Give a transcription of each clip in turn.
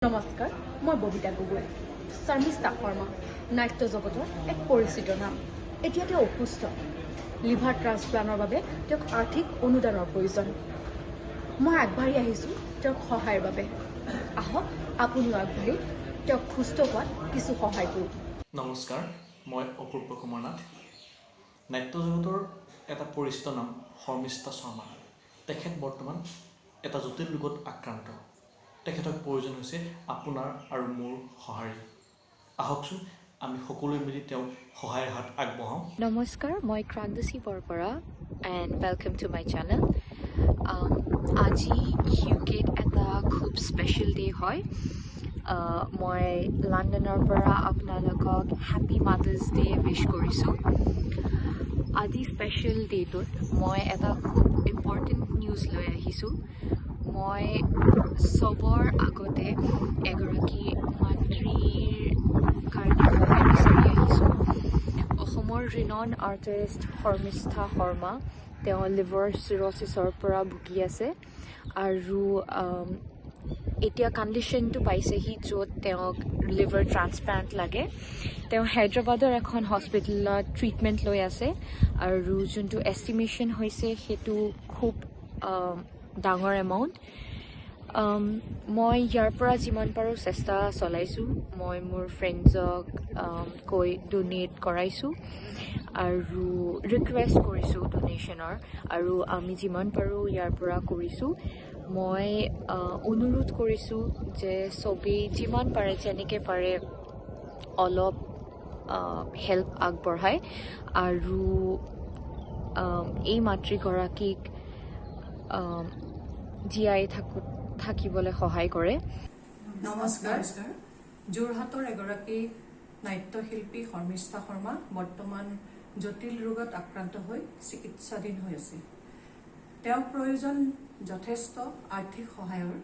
নমস্কাৰ, মই ববিতা গগৈ। শৰ্মিষ্ঠা শৰ্মা নাট্য জগতৰ এক পৰিচিত নাম। এতিয়া তেওঁ অসুস্থ। লিভাৰ ট্ৰান্সপ্লাণ্টৰ বাবে তেওঁক আৰ্থিক অনুদানৰ প্ৰয়োজন। মই আগবাঢ়ি আহিছোঁ তেওঁক সহায়ৰ বাবে। আহক আপুনিও আগবাঢ়ি তেওঁক সুস্থ হোৱাত কিছু সহায় কৰোঁ। নমস্কাৰ, মই অপূৰ্ব কুমাৰ নাথ। নাট্য জগতৰ এটা পৰিচিত নাম শৰ্মিষ্ঠা শৰ্মা। তেখেত বৰ্তমান এটা জটিল ৰোগত আক্ৰান্ত। তেখেতক প্ৰয়োজন হৈছে আপোনাৰ আৰু মোৰ সঁহাৰি। আহকচোন আমি সকলোৱে মিলি তেওঁক সহায়ৰ হাত আগবঢ়াওঁ। নমস্কাৰ, মই Kranti Borpora and welcome to my channel. আজি ইউকেত এটা খুব স্পেচিয়েল ডে হয়। মই লণ্ডনৰ পৰা আপোনালোকক হেপী মাদাৰ্ছ ডে উইছ কৰিছোঁ। আজি স্পেচিয়েল ডেটোত মই এটা খুব ইম্পৰ্টেণ্ট নিউজ লৈ আহিছোঁ। মই চবৰ আগতে এগৰাকী মাতৃৰ কাৰণে সহায় বিচাৰি আহিছোঁ। অসমৰ ৰিন'ন আৰ্টিষ্ট শৰ্মিষ্ঠা শৰ্মা, তেওঁ লিভাৰ চিৰ'চিছৰ পৰা ভুগি আছে আৰু এতিয়া কণ্ডিশ্যনটো পাইছেহি য'ত তেওঁক লিভাৰ ট্ৰান্সপ্লাণ্ট লাগে। তেওঁ হায়দৰাবাদৰ এখন হস্পিটেলত ট্ৰিটমেণ্ট লৈ আছে আৰু যোনটো এষ্টিমেশ্যন হৈছে সেইটো খুব ডাঙৰ এমাউণ্ট। মই ইয়াৰ পৰা যিমান পাৰোঁ চেষ্টা চলাইছোঁ। মই মোৰ ফ্ৰেণ্ডছক কৈ ডনেট কৰাইছোঁ আৰু ৰিকুৱেষ্ট কৰিছোঁ ডনেশ্যনৰ, আৰু আমি যিমান পাৰোঁ ইয়াৰ পৰা কৰিছোঁ। মই অনুৰোধ কৰিছোঁ যে চবেই যিমান পাৰে যেনেকৈ পাৰে অলপ হেল্প আগবঢ়ায় আৰু এই মাতৃগৰাকীক জীয়াই থাকিবলৈ সহায় কৰে। নমস্কাৰ, যোৰহাটৰ এগৰাকী নাট্যশিল্পী শৰ্মিষ্ঠা শৰ্মা বৰ্তমান জটিল ৰোগত আক্ৰান্ত হৈ চিকিৎসাধীন হৈ আছে। তেওঁক প্ৰয়োজন যথেষ্ট আৰ্থিক সহায়ৰ।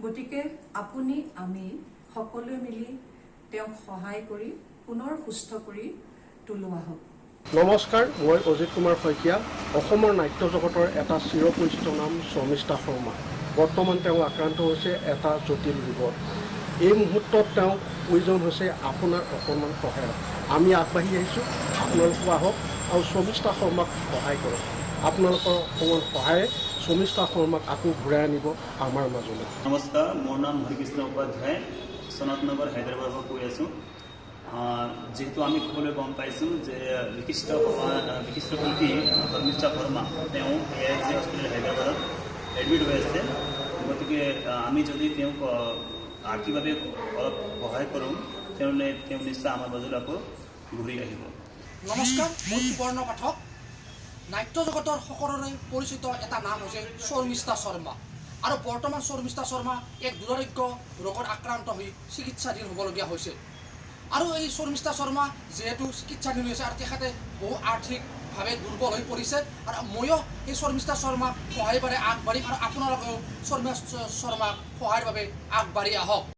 গতিকে আপুনি আমি সকলোৱে মিলি তেওঁক সহায় কৰি পুনৰ সুস্থ কৰি তোলোৱা হওক। নমস্কাৰ, মই অজিত কুমাৰ শইকীয়া। অসমৰ নাট্য জগতৰ এটা চিৰপৰিচিত নাম শৰ্মিষ্ঠা শৰ্মা। বৰ্তমান তেওঁ আক্ৰান্ত হৈছে এটা জটিল ৰোগত। এই মুহূৰ্তত তেওঁক প্ৰয়োজন হৈছে আপোনাৰ অকণমান সহায়ৰ। আমি আগবাঢ়ি আহিছোঁ, আপোনালোকো আহক আৰু শৰ্মিষ্ঠা শৰ্মাক সহায় কৰক। আপোনালোকৰ অকণমান সহায়ে শৰ্মিষ্ঠা শৰ্মাক আকৌ ঘূৰাই আনিব আমাৰ মাজলৈ। নমস্কাৰ, মোৰ নাম হৰিকৃষ্ণ উপাধ্যায়, সনাত নগৰ হায়দৰাবাদৰ পৰা কৈ আছোঁ। যিহেতু আমি সকলোৱে গম পাইছোঁ যে বিশিষ্ট শিল্পী শৰ্মিষ্ঠা শৰ্মা তেওঁ AIG হস্পিটেল হায়দৰাবাদত এডমিট হৈ আছে। গতিকে আমি যদি তেওঁক আৰ্থিকভাৱে অলপ সহায় কৰোঁ তেনেহ'লে তেওঁ নিশ্চয় আমাৰ মাজলৈ আকৌ ঘূৰি আহিব। নমস্কাৰ, মই সুবৰ্ণ পাঠক। নাট্য জগতৰ সকলোৰে পৰিচিত এটা নাম হৈছে শৰ্মিষ্ঠা শৰ্মা, আৰু বৰ্তমান শৰ্মিষ্ঠা শৰ্মা এক দুৰাৰোগ্য ৰোগত আক্ৰান্ত হৈ চিকিৎসাধীন হ'বলগীয়া হৈছে। আৰু এই শৰ্মিষ্ঠা শৰ্মা যিহেতু চিকিৎসাধীন হৈছে আৰু তেখেতে বহু আৰ্থিকভাৱে দুৰ্বল হৈ পৰিছে, আৰু ময়ো এই শৰ্মিষ্ঠা শৰ্মাক সহায়ৰ বাবে আগবাঢ়িম আৰু আপোনালোকেও শৰ্মিষ্ঠা শৰ্মাক সহায়ৰ বাবে আগবাঢ়ি আহক।